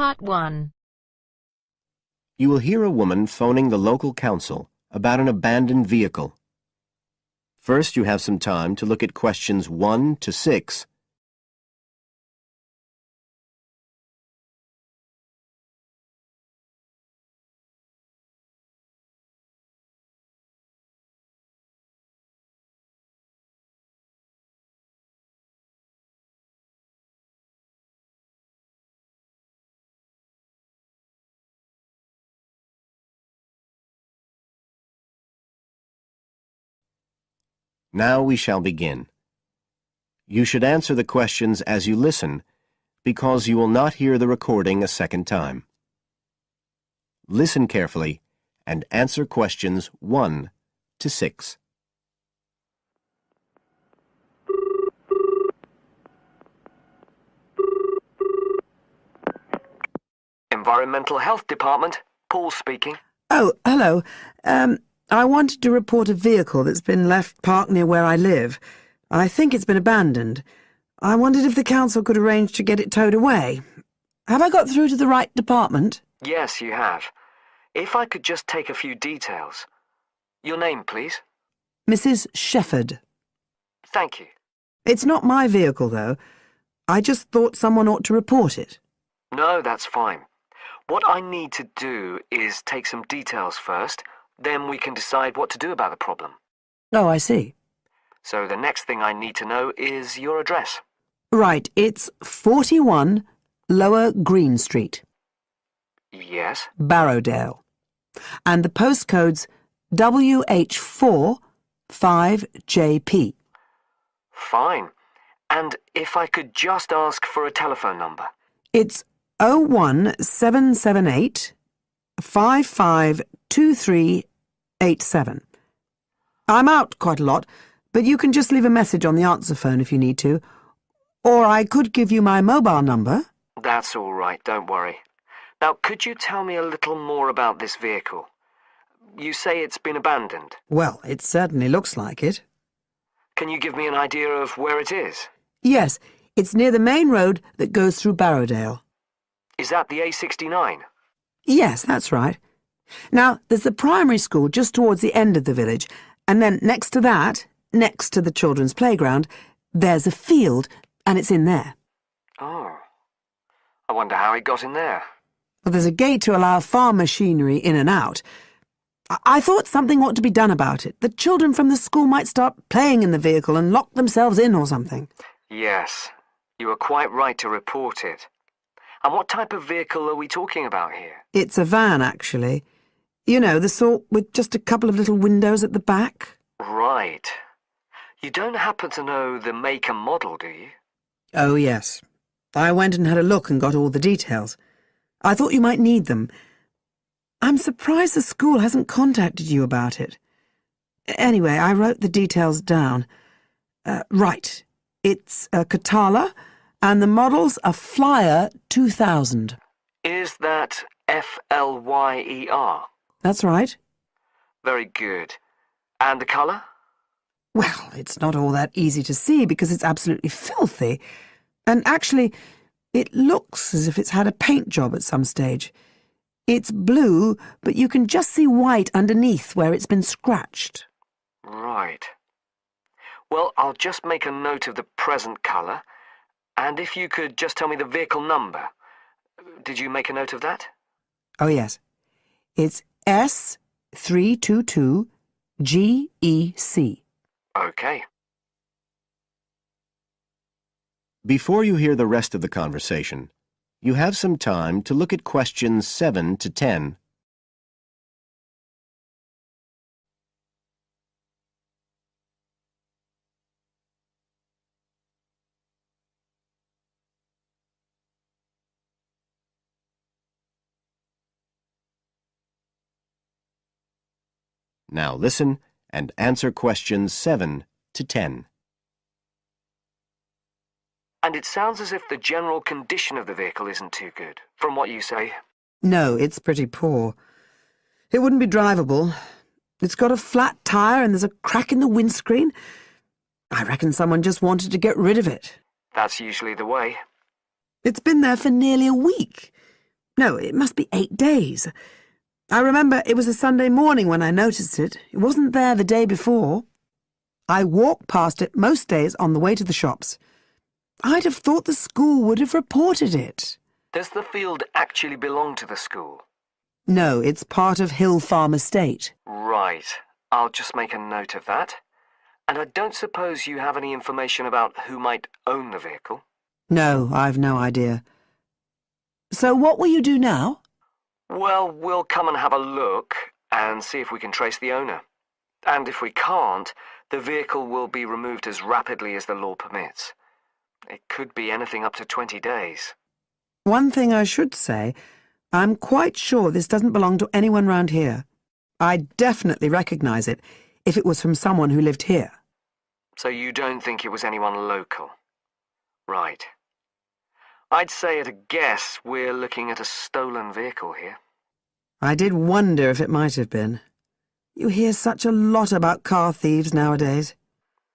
Part 1. You will hear a woman phoning the local council about an abandoned vehicle. First, you have some time to look at questions 1 to 6. Now we shall begin. You should answer the questions as you listen, because you will not hear the recording a second time. Listen carefully and answer questions 1 to 6. Environmental Health Department, Paul speaking. Oh, hello. I wanted to report a vehicle that's been left parked near where I live. I think it's been abandoned. I wondered if the council could arrange to get it towed away. Have I got through to the right department? Yes, you have. If I could just take a few details. Your name, please? Mrs. Shepherd. Thank you. It's not my vehicle, though. I just thought someone ought to report it. No, that's fine. What I need to do is take some details first, then we can decide what to do about the problem. Oh, I see. So the next thing I need to know is your address. Right, it's 41 Lower Green Street, Yes? Barrowdale. And the postcode's WH4 5JP. Fine. And if I could just ask for a telephone number. It's 01778 552387. I'm out quite a lot, but you can just leave a message on the answer phone if you need to. Or I could give you my mobile number. That's all right, don't worry. Now, could you tell me a little more about this vehicle? You say it's been abandoned. Well, it certainly looks like it. Can you give me an idea of where it is? Yes, it's near the main road that goes through Barrowdale. Is that the A69? Yes, that's right. Now, there's the primary school just towards the end of the village, and then next to that, next to the children's playground, there's a field, and it's in there. Oh. I wonder how it got in there. Well, there's a gate to allow farm machinery in and out. I thought something ought to be done about it. The children from the school might start playing in the vehicle and lock themselves in or something. Yes, you are quite right to report it. And what type of vehicle are we talking about here? It's a van, actually. You know, the sort with just a couple of little windows at the back. Right. You don't happen to know the make and model, do you? Oh, yes. I went and had a look and got all the details. I thought you might need them. I'm surprised the school hasn't contacted you about it. Anyway, I wrote the details down. Right. It's a Catala, and the model's a Flyer 2000. Is that Flyer? That's right. Very good. And the colour? Well, it's not all that easy to see because it's absolutely filthy. And actually, it looks as if it's had a paint job at some stage. It's blue, but you can just see white underneath where it's been scratched. Right. Well, I'll just make a note of the present colour, and if you could just tell me the vehicle number. Did you make a note of that? Oh, yes. It's S322GEC. Okay. Before you hear the rest of the conversation, you have some time to look at questions 7 to 10. Now listen and answer questions 7 to 10. And it sounds as if the general condition of the vehicle isn't too good, from what you say. No, it's pretty poor. It wouldn't be drivable. It's got a flat tyre and there's a crack in the windscreen. I reckon someone just wanted to get rid of it. That's usually the way. It's been there for nearly a week. No, it must be 8 days. I remember it was a Sunday morning when I noticed it. It wasn't there the day before. I walk past it most days on the way to the shops. I'd have thought the school would have reported it. Does the field actually belong to the school? No, it's part of Hill Farm Estate. Right. I'll just make a note of that. And I don't suppose you have any information about who might own the vehicle? No, I've no idea. So what will you do now? Well, we'll come and have a look and see if we can trace the owner. And if we can't, the vehicle will be removed as rapidly as the law permits. It could be anything up to 20 days. One thing I should say, I'm quite sure this doesn't belong to anyone round here. I'd definitely recognise it if it was from someone who lived here. So you don't think it was anyone local? Right. I'd say at a guess we're looking at a stolen vehicle here. I did wonder if it might have been. You hear such a lot about car thieves nowadays.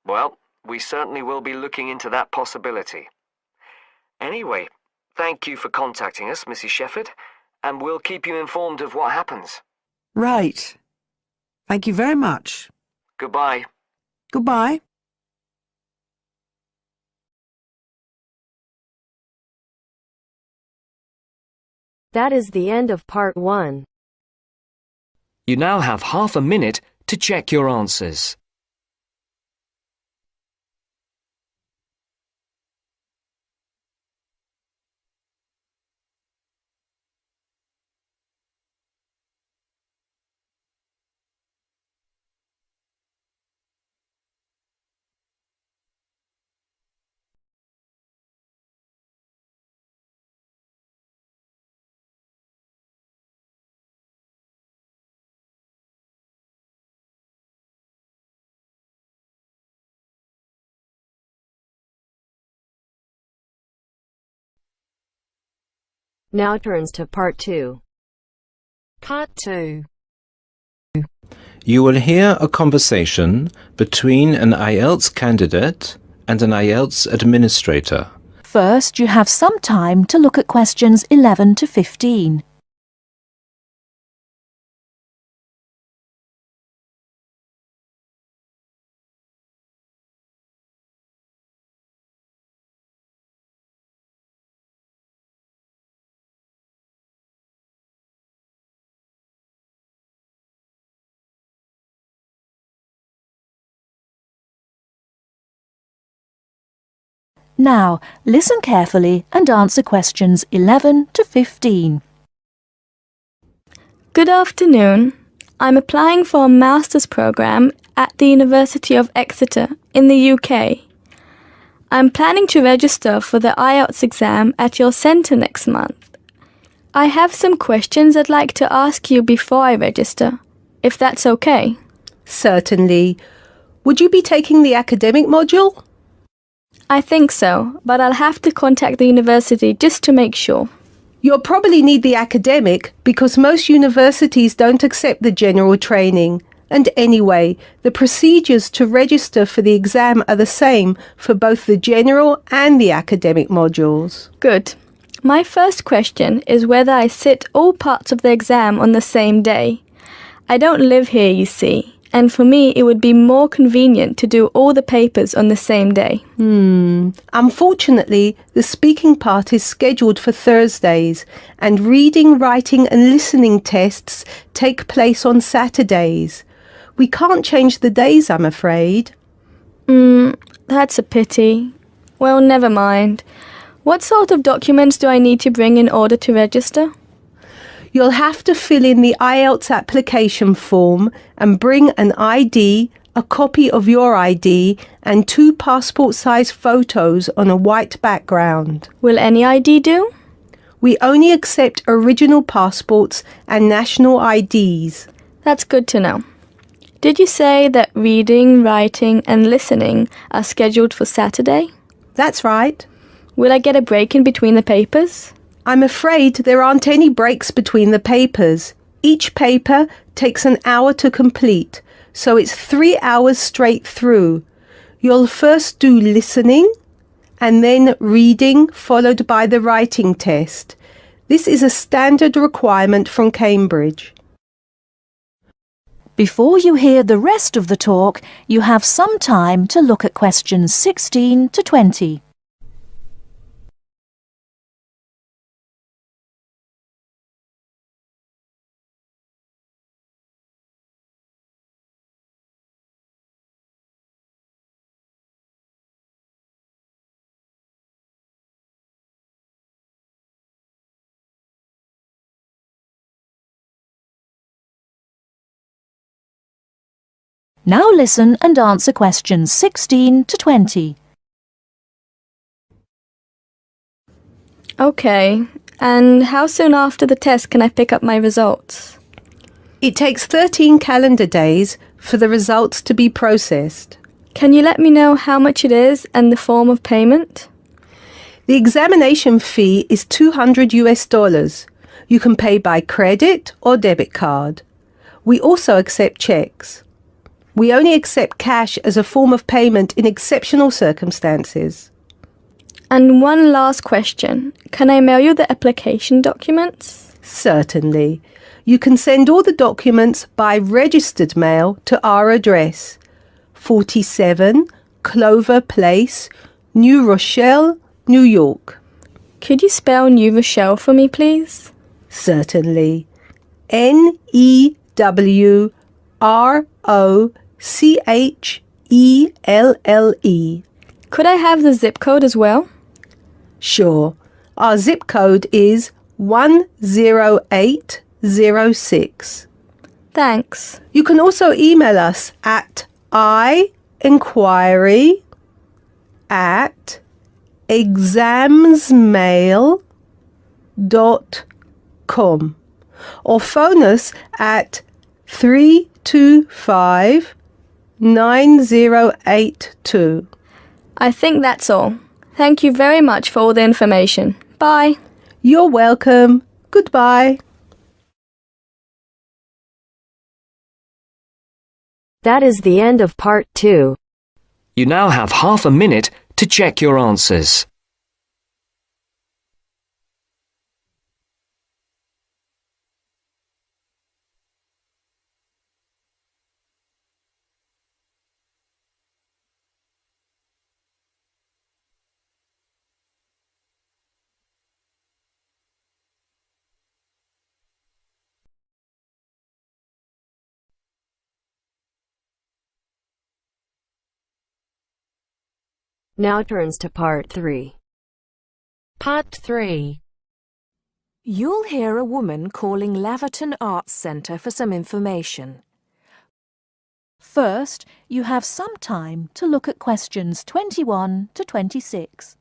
Well, we certainly will be looking into that possibility. Anyway, thank you for contacting us, Mrs. Shefford, and we'll keep you informed of what happens. Right. Thank you very much. Goodbye. Goodbye. That is the end of part 1. You now have half a minute to check your answers. Now turns to part 2. Part 2. You will hear a conversation between an IELTS candidate and an IELTS administrator. First, you have some time to look at questions 11 to 15. Now, listen carefully and answer questions 11 to 15. Good afternoon. I'm applying for a master's program at the University of Exeter in the UK. I'm planning to register for the IELTS exam at your centre next month. I have some questions I'd like to ask you before I register, if that's okay. Certainly. Would you be taking the academic module? I think so, but I'll have to contact the university just to make sure. You'll probably need the academic because most universities don't accept the general training. And anyway, the procedures to register for the exam are the same for both the general and the academic modules. Good. My first question is whether I sit all parts of the exam on the same day. I don't live here, you see, and for me it would be more convenient to do all the papers on the same day. Unfortunately, the speaking part is scheduled for Thursdays, and reading, writing and listening tests take place on Saturdays. We can't change the days, I'm afraid. That's a pity. Well, never mind. What sort of documents do I need to bring in order to register? You'll have to fill in the IELTS application form and bring an ID, a copy of your ID, and 2 passport-size photos on a white background. Will any ID do? We only accept original passports and national IDs. That's good to know. Did you say that reading, writing and listening are scheduled for Saturday? That's right. Will I get a break in between the papers? I'm afraid there aren't any breaks between the papers. Each paper takes an hour to complete, so it's 3 hours straight through. You'll first do listening, and then reading, followed by the writing test. This is a standard requirement from Cambridge. Before you hear the rest of the talk, you have some time to look at questions 16 to 20. Now listen and answer questions 16 to 20. Okay, and how soon after the test can I pick up my results? It takes 13 calendar days for the results to be processed. Can you let me know how much it is and the form of payment? The examination fee is $200. You can pay by credit or debit card. We also accept checks. We only accept cash as a form of payment in exceptional circumstances. And one last question. Can I mail you the application documents? Certainly. You can send all the documents by registered mail to our address, 47 Clover Place, New Rochelle, New York. Could you spell New Rochelle for me, please? Certainly. NEWROCHELLE. Could I have the zip code as well? Sure. Our zip code is 10806. Thanks. You can also email us at inquiry@examsmail.com or phone us at 325-9082. I think that's all. Thank you very much for all the information. Bye. You're welcome. Goodbye. That is the end of part 2. You now have half a minute to check your answers. Now turns to part 3. Part 3. You'll hear a woman calling Laverton Arts Centre for some information. First, you have some time to look at questions 21 to 26.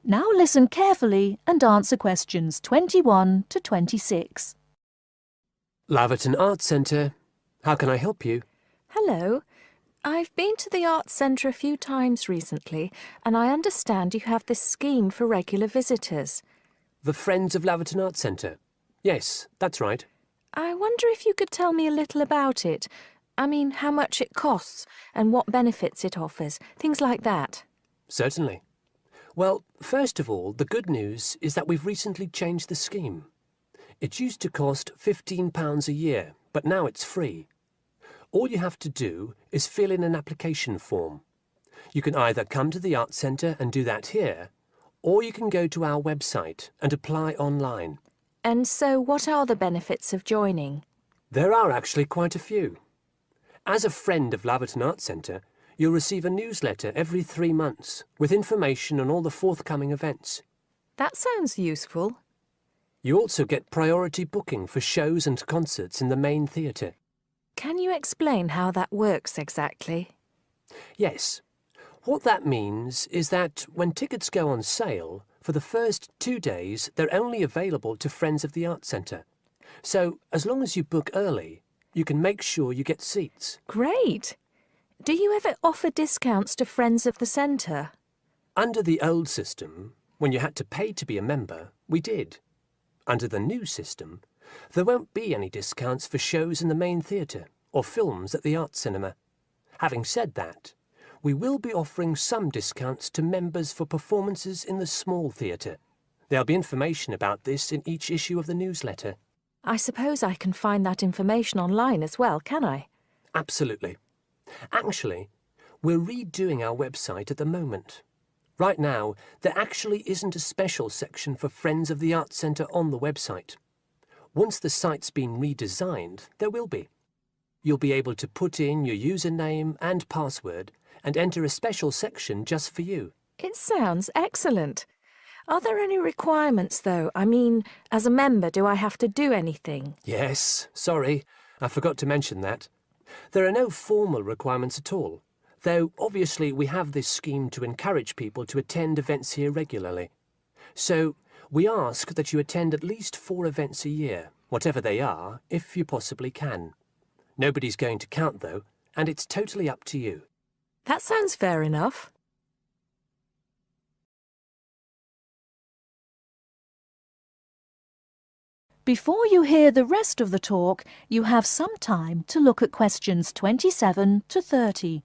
Now listen carefully and answer questions 21 to 26. Laverton Arts Centre. How can I help you? Hello. I've been to the Arts Centre a few times recently, and I understand you have this scheme for regular visitors. The Friends of Laverton Arts Centre. Yes, that's right. I wonder if you could tell me a little about it. I mean, how much it costs and what benefits it offers, things like that. Certainly. Well, first of all, the good news is that we've recently changed the scheme. It used to cost £15 a year, but now it's free. All you have to do is fill in an application form. You can either come to the Arts Centre and do that here, or you can go to our website and apply online. And so what are the benefits of joining? There are actually quite a few. As a friend of Laverton Arts Centre, you'll receive a newsletter every 3 months with information on all the forthcoming events. That sounds useful. You also get priority booking for shows and concerts in the main theatre. Can you explain how that works exactly? Yes. What that means is that when tickets go on sale, for the first 2 days they're only available to Friends of the Arts Centre. So, as long as you book early, you can make sure you get seats. Great. Do you ever offer discounts to friends of the centre? Under the old system, when you had to pay to be a member, we did. Under the new system, there won't be any discounts for shows in the main theatre or films at the Arts Cinema. Having said that, we will be offering some discounts to members for performances in the small theatre. There'll be information about this in each issue of the newsletter. I suppose I can find that information online as well, can I? Absolutely. Actually, we're redoing our website at the moment. Right now, there actually isn't a special section for Friends of the Arts Centre on the website. Once the site's been redesigned, there will be. You'll be able to put in your username and password and enter a special section just for you. It sounds excellent. Are there any requirements, though? I mean, as a member, do I have to do anything? Yes, sorry, I forgot to mention that. There are no formal requirements at all, though obviously we have this scheme to encourage people to attend events here regularly. So we ask that you attend at least 4 events a year, whatever they are, if you possibly can. Nobody's going to count, though, and it's totally up to you. That sounds fair enough. Before you hear the rest of the talk, you have some time to look at questions 27 to 30.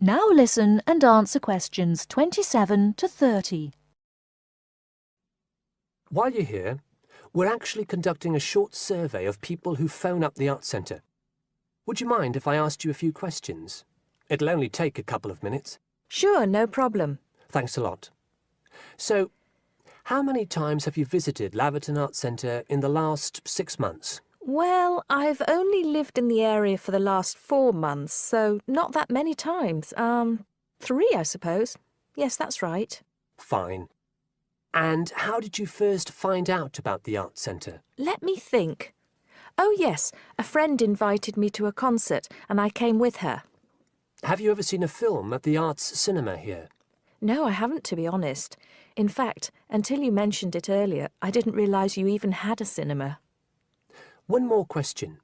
Now listen and answer questions 27 to 30. While you're here, we're actually conducting a short survey of people who phone up the Arts Centre. Would you mind if I asked you a few questions? It'll only take a couple of minutes. Sure, no problem. Thanks a lot. So, how many times have you visited Laverton Arts Centre in the last 6 months? Well, I've only lived in the area for the last 4 months, so not that many times. 3, I suppose. Yes, that's right. Fine. And how did you first find out about the Arts Centre? Let me think. Oh, yes, a friend invited me to a concert, and I came with her. Have you ever seen a film at the Arts Cinema here? No, I haven't, to be honest. In fact, until you mentioned it earlier, I didn't realise you even had a cinema. One more question.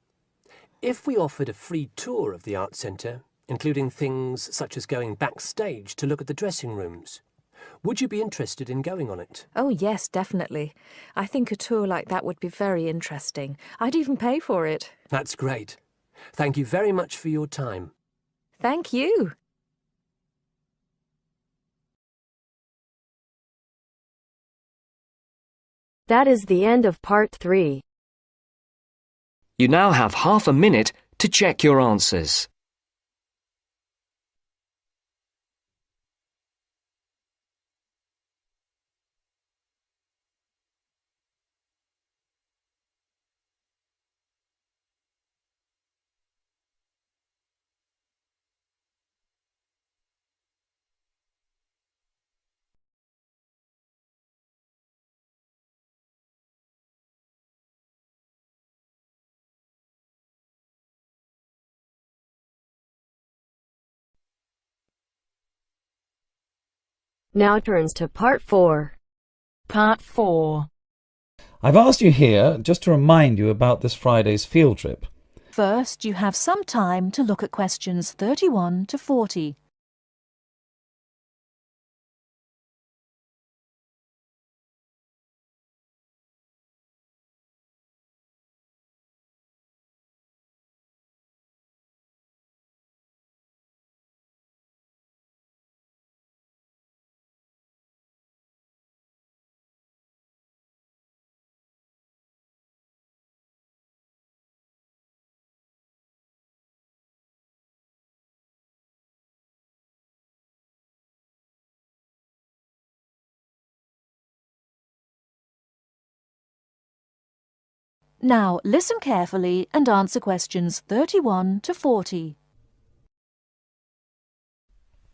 If we offered a free tour of the Arts Centre, including things such as going backstage to look at the dressing rooms, would you be interested in going on it? Oh, yes, definitely. I think a tour like that would be very interesting. I'd even pay for it. That's great. Thank you very much for your time. Thank you. That is the end of part 3. You now have half a minute to check your answers. Now turns to part 4. Part 4. I've asked you here just to remind you about this Friday's field trip. First, you have some time to look at questions 31 to 40. Now listen carefully and answer questions 31 to 40.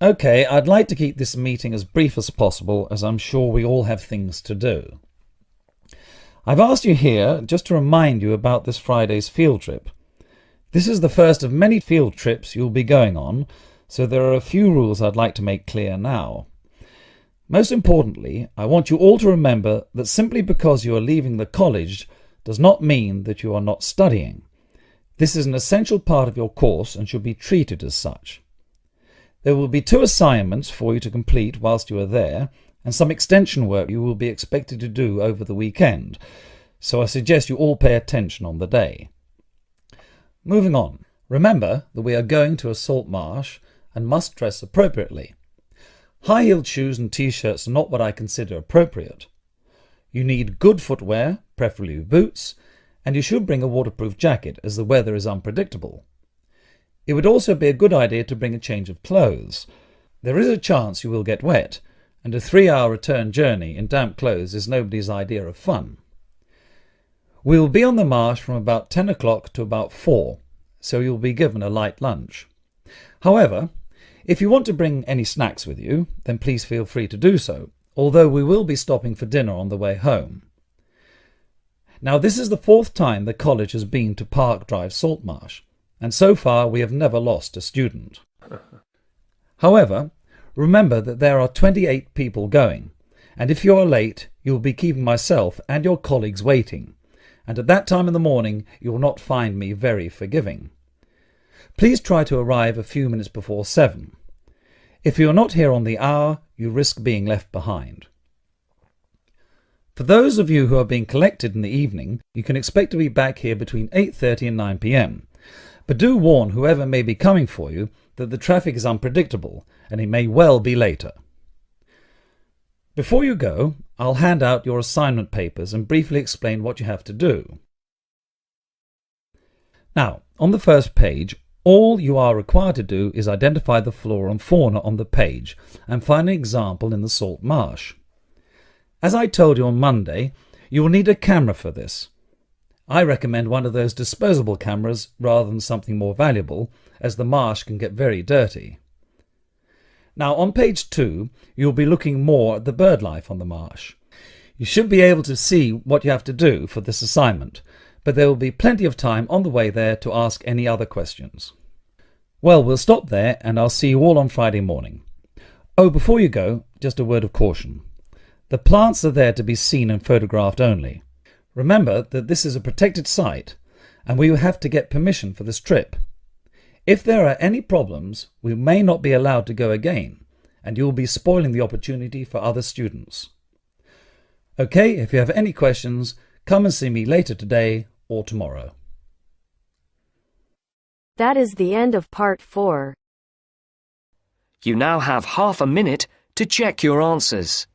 OK, I'd like to keep this meeting as brief as possible, as I'm sure we all have things to do. I've asked you here just to remind you about this Friday's field trip. This is the first of many field trips you'll be going on, so there are a few rules I'd like to make clear now. Most importantly, I want you all to remember that simply because you are leaving the college does not mean that you are not studying. This is an essential part of your course and should be treated as such. There will be 2 assignments for you to complete whilst you are there, and some extension work you will be expected to do over the weekend, so I suggest you all pay attention on the day. Moving on, remember that we are going to a salt marsh and must dress appropriately. High-heeled shoes and t-shirts are not what I consider appropriate. You need good footwear, preferably boots, and you should bring a waterproof jacket as the weather is unpredictable. It would also be a good idea to bring a change of clothes. There is a chance you will get wet, and a 3-hour return journey in damp clothes is nobody's idea of fun. We will be on the marsh from about 10 o'clock to about 4, so you'll be given a light lunch. However, if you want to bring any snacks with you, then please feel free to do so, although we will be stopping for dinner on the way home. Now, this is the 4th time the college has been to Park Drive Saltmarsh, and so far we have never lost a student. However, remember that there are 28 people going, and if you are late, you will be keeping myself and your colleagues waiting, and at that time in the morning you will not find me very forgiving. Please try to arrive a few minutes before 7. If you are not here on the hour, you risk being left behind. For those of you who are being collected in the evening, you can expect to be back here between 8:30 and 9 p.m. But do warn whoever may be coming for you that the traffic is unpredictable and it may well be later. Before you go, I'll hand out your assignment papers and briefly explain what you have to do. Now, on the first page, all you are required to do is identify the flora and fauna on the page and find an example in the salt marsh. As I told you on Monday, you will need a camera for this. I recommend one of those disposable cameras rather than something more valuable, as the marsh can get very dirty. Now on page 2, you'll be looking more at the bird life on the marsh. You should be able to see what you have to do for this assignment, but there will be plenty of time on the way there to ask any other questions. Well, we'll stop there and I'll see you all on Friday morning. Oh, before you go, just a word of caution. The plants are there to be seen and photographed only. Remember that this is a protected site and we will have to get permission for this trip. If there are any problems, we may not be allowed to go again, and you will be spoiling the opportunity for other students. Okay, if you have any questions, come and see me later today or tomorrow. That is the end of part 4. You now have half a minute to check your answers.